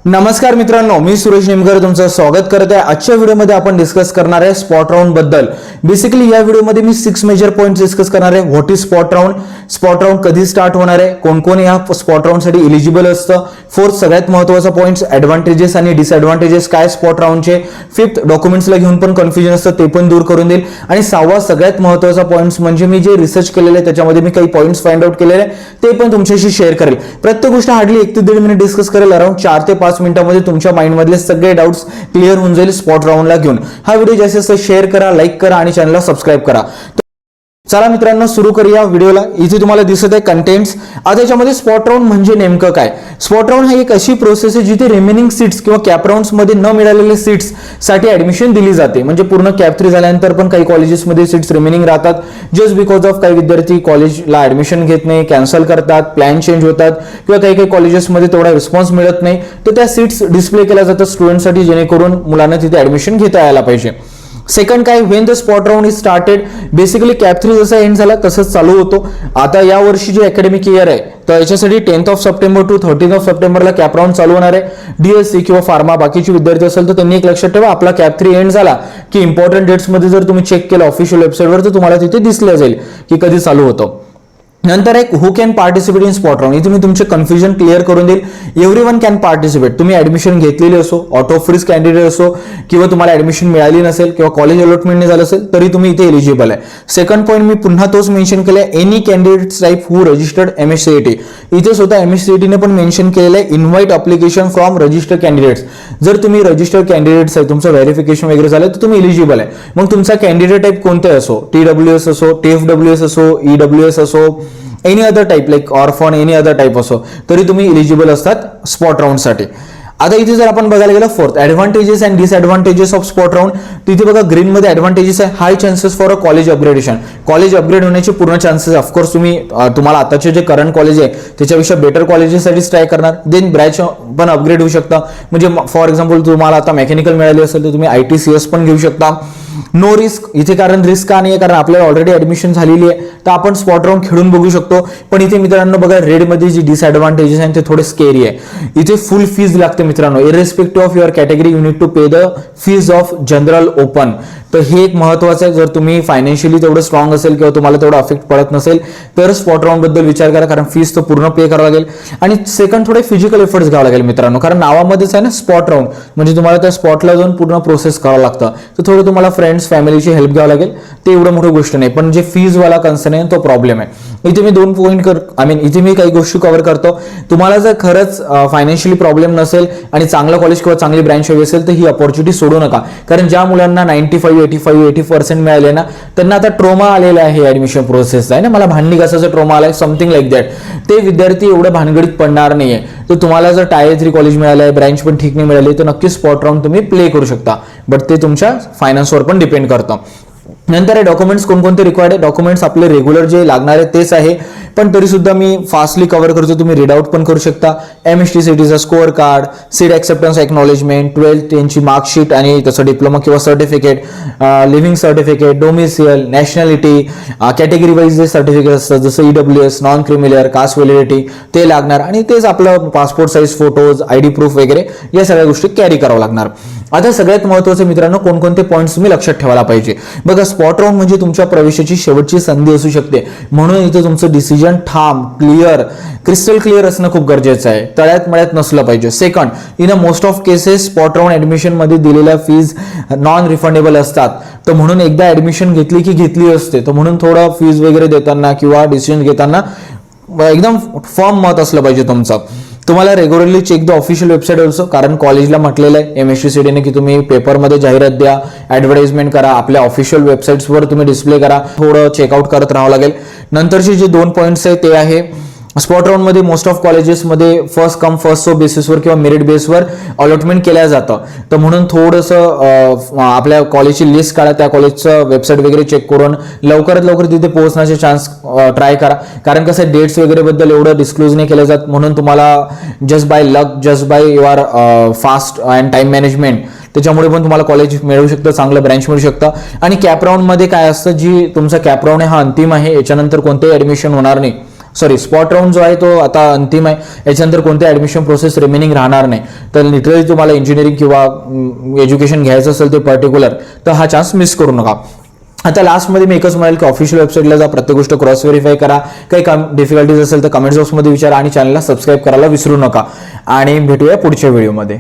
नमस्कार मित्रांनो, मी सुरेश निमकर तुमचं स्वागत करत आहे। आजच्या व्हिडिओमध्ये आपण डिस्कस करणार आहे स्पॉट राउंड बद्दल। बेसिकली या व्हिडिओमध्ये मी 6 मेजर पॉइंट्स डिस्कस करणार आहे। व्हॉट इज स्पॉट राउंड कधी स्टार्ट होणार आहे, कोण कोण या स्पॉट राउंड साठी एलिजिबल असतं, फोर्थ सगळ्यात महत्त्वाचा पॉइंट्स ऍडव्हांटेजेस आणि डिसएडव्हांटेजेस काय स्पॉट राउंडचे, फिफ्थ डॉक्युमेंट्सला घेऊन पण कन्फ्युजन असतं ते पण दूर करून देईल, आणि सहावा सगळ्यात महत्त्वाचा पॉइंट्स म्हणजे मी जे रिसर्च केलेले आहे त्याच्यामध्ये मी काही पॉइंट्स फाइंड आउट केलेले ते पण तुमच्याशी शेअर करेल। प्रत्येक गोष्ट हार्डली 1 ते 1.5 मिनिट डिस्कस करेल। अराउंड 4 ते 5 मिनिटांमध्ये तुमच्या माइंड मधले सगळे डाउट्स क्लिअर होऊन जाईल स्पॉट राउंडला घेऊन। हा व्हिडिओ जास्तीत जास्त शेअर करा, लाईक करा आणि चॅनलला सबस्क्राइब करा। चला मित्रांनो, सुरू करूया व्हिडिओला। इथे तुम्हाला दिसत आहे कंटेंट्स। आता याच्यामध्ये स्पॉट राउंड म्हणजे नेमकं काय? स्पॉट राउंड ही एक अशी प्रोसेस आहे जिथे रिमेनिंग सीट्स किंवा कॅप राउंड्स मध्ये न मिळालेले सीट्स साठी ऍडमिशन दिली जाते। म्हणजे पूर्ण कॅप 3 झाल्यानंतर पण काही कॉलेजेसमध्ये सीट्स रिमेनिंग राहतात जस्ट बिकॉज ऑफ काही विद्यार्थी कॉलेजला ऍडमिशन घेत नाही, कॅन्सल करतात, प्लॅन चेंज होतात किंवा काही काही कॉलेजेसमध्ये तेवढा रिस्पॉन्स मिळत नाही, तर त्या सीट्स डिस्प्ले केल्या जातात स्टुडंटसाठी जेणेकरून मुलांना तिथे ऍडमिशन घेता यायला पाहिजे। सेकंड काय, when the spot round is started, basically cap 3 जसा एंड झाला तसंच चालू होतो। आता या वर्षी जे अकॅडमिक इयर आहे तर याच्यासाठी 10th of September to 13th of सप्टेंबरला कॅप राउंड चालू होणार आहे। डीएससी किंवा फार्मा बाकीचे विद्यार्थी असेल तर त्यांनी एक लक्षात ठेवा, आपला कॅप 3 एंड झाला की इम्पॉर्टंट डेट्स मध्ये जर तुम्ही चेक केलं ऑफिशियल वेबसाईटवर तर तुम्हाला तिथे दिसलं जाईल की कधी चालू होतं। नंतर एक who can participate in spot round, इथे मी तुमचे कन्फ्युजन क्लिअर करून देईल। एव्हरीवन कॅन पार्टिसिपेट, तुम्ही ऍडमिशन घेतलेली असो, ऑटो फ्रीज कॅन्डिडेट असो किंवा तुम्हाला ऍडमिशन मिळाली नसेल किंवा कॉलेज अलॉटमेंट झालं असेल तरी तुम्ही इथे एलिजिबल आहे। सेकंड पॉईंट मी पुन्हा तोच मेन्शन केलाय, एनी कॅन्डिडेट टाइप हु रजिस्टर्ड MSCIT, इथे स्वतः MSCIT ने पण मेन्शन केलेलं आहे invite application from registered candidates. जर तुम्ही रजिस्टर्ड कॅन्डिडेट्स आहे, तुमचं व्हेरिफिकेशन वगैरे झालं तर तुम्ही एलिजिबल आहे। मग तुमचा कॅन्डिडेट टाइप कोणते असो, TWS असो, TFWS असो, EWS असो, any other type like orphan, any other type असो तरी तुम्ही एलिजिबल असतात स्पॉट राउंड साठी। आता इथे जर आपण बघायला गेलं fourth advantages and disadvantages of spot round, तिथे बघा ग्रीन मध्ये ऍडव्हांटेजेस आहे, high chances for a college upgradation, college upgrade होण्याचे पूर्ण चान्सेस। ऑफकोर्स तुम्हाला आताचे जे करंट कॉलेज आहे त्याच्यापेक्षा बेटर कॉलेजेससाठी ट्राय करणार, देन ब्रँच पण अपग्रेड होऊ शकता। म्हणजे फॉर एक्झाम्पल तुम्हाला आता मेकॅनिकल मिळाली असेल तर तुम्ही ITCS पण घेऊ शकता। नो रिस्क, इथे कारण रिस्क का नाही आहे, कारण आपल्याला ऑलरेडी ऍडमिशन झालेली आहे तर आपण स्पॉट राउंड खेळून बघू शकतो। पण इथे मित्रांनो बघा रेड मध्ये जी डिसएडव्हांटेजेस आहेत ते थोडे स्केरी आहे। इथे फुल फीज लागते मित्रांनो, irrespective of your category you need to pay the fees of general open. तर हे एक महत्वाचं आहे, जर तुम्ही फायनान्शियली तेवढं स्ट्रॉंग असेल किंवा तुम्हाला तेवढं अफेक्ट पडत नसेल तर स्पॉट राउंड बद्दल विचार करा, कारण फीज तर पूर्ण पे करावं लागेल। आणि सेकंड थोडे फिजिकल एफर्ट्स घ्यावं लागेल मित्रांनो, कारण नावामध्येच आहे ना स्पॉट राउंड, म्हणजे तुम्हाला त्या स्पॉटला जाऊन पूर्ण प्रोसेस करावं लागतं, तर थोडं तुम्हाला फ्रेंड्स फॅमिलीची हेल्प घ्यावं लागेल। ते एवढं मोठी गोष्ट नाही, पण जे फीज वाला कन्सर्न आहे तो प्रॉब्लेम आहे। इथे मी 2 पॉईंट इथे मी काही गोष्टी कव्हर करतो। तुम्हाला जर खरंच फायनान्शियली प्रॉब्लेम नसेल आणि चांगलं कॉलेज किंवा चांगली ब्रँच हवी असेल तर ही अपॉर्च्युनिटी सोडू नका, कारण ज्या मुलांना 95, 85, 80% मिळाले ना त्यांना आता ट्रोमा आलेला आहे ऍडमिशन प्रोसेसचा, आहे ना, मला भांडणी घासाचा ट्रोमा आलाय समथिंग लाईक दॅट, ते विद्यार्थी एवढं भानगडीत पडणार नाहीये। तर तुम्हाला जर टायर 3 कॉलेज मिळालंय, ब्रँच पण ठीक नाही मिळाली तर नक्की स्पॉट राउंड तुम्ही प्ले करू शकता, बट ते तुमच्या फायनान्सवर पण डिपेंड करतं। नंतर हे डॉक्युमेंट्स कोणकोणते रिक्वायर्ड आहे, डॉक्युमेंट्स आपले रेग्युलर जे लागणार आहे तेच आहे, पण तरी सुद्धा मी फास्टली कव्हर करतो, तुम्ही रीड आउट पण करू शकता। MSTCTचा score card, seat acceptance acknowledgement, 12th 10ची मार्कशीट आणि तसं डिप्लोमा किंवा certificate, living certificate, domicile, nationality, category wise जे सर्टिफिकेट असतात जसं EWS, non creamy layer, caste validity ते लागणार, आणि तेच आपलं passport size photos, ID proof वगैरे या सगळ्या गोष्टी कॅरी करावं लागणार। आता सगळ्यात महत्त्वाचं मित्रांनो, कोणकोणते पॉईंट्स तुम्ही लक्षात ठेवायला पाहिजे बघा। स्पॉट राउंड म्हणजे तुमच्या प्रवेशाची शेवटची संधी असू शकते, म्हणून इथे तुमचं डिसिजन ठाम, क्लिअर, क्रिस्टल क्लिअर असणं खूप गरजेचं आहे, तळ्यात मळ्यात नसलं पाहिजे। Second, in a most of cases spot round admission मध्ये दिलेल्या फीज नॉन रिफंडेबल असतात, तर म्हणून एकदा ऍडमिशन घेतली की घेतली असते, तर म्हणून थोडं फीज वगैरे देताना किंवा डिसिजन घेताना एकदम फर्म मत असलं पाहिजे तुमचं। तुम्हाला regularly check the official website also, कारण कॉलेजला म्हटलेलं आहे MSTCT ने की तुम्ही पेपरमध्ये जाहिरात द्या, ऍडव्हर्टाइजमेंट करा, आपल्या ऑफिशियल वेबसाईट्सवर तुम्ही डिस्प्ले करा, थोडं चेकआउट करत राहावं लागेल। नंतरचे जे 2 पॉईंट्स आहे ते आहे स्पॉट राउंड मध्ये मोस्ट ऑफ कॉलेजेसमध्ये फर्स्ट कम फर्स्ट सर्व बेसिसवर किंवा मेरिट बेसवर अलॉटमेंट केल्या जातं, तर म्हणून थोडंसं आपल्या कॉलेजची लिस्ट काढा, त्या कॉलेजचं वेबसाईट वगैरे चेक करून लवकरात लवकर तिथे पोहोचण्याचे चान्स ट्राय करा, कारण कसं डेट्स वगैरे बद्दल एवढं डिस्क्लोज नाही केलं जात, म्हणून तुम्हाला just by luck, just by your fast and time management त्याच्यामुळे पण तुम्हाला कॉलेज मिळू शकतं, चांगलं ब्रँच मिळू शकतं। आणि कॅप राउंड मध्ये काय असतं, जी तुमचा कॅप राउंड आहे हा अंतिम आहे, याच्यानंतर कोणतेही ऍडमिशन होणार नाही, स्पॉट राऊंड जो आहे तो आता अंतिम आहे. याच्यानंतर कोणते ऍडमिशन प्रोसेस रिमेनिंग राहणार नाही. तर लिटरली तुम्हाला इंजिनिअरिंग किंवा एज्युकेशन घ्यायचं असेल ते पर्टिक्युलर, तर हा चान्स मिस करू नका. आता लास्टमध्ये मी एकच म्हणेल की ऑफिशियल वेबसाईटला जा, प्रत्येक गोष्ट क्रॉस व्हेरीफाय करा. काही डिफिकल्टीज असेल तर कमेंट बॉक्समध्ये विचारा आणि चॅनलला सबस्क्राईब करायला विसरू नका. आणि भेटूया पुढच्या व्हिडिओमध्ये.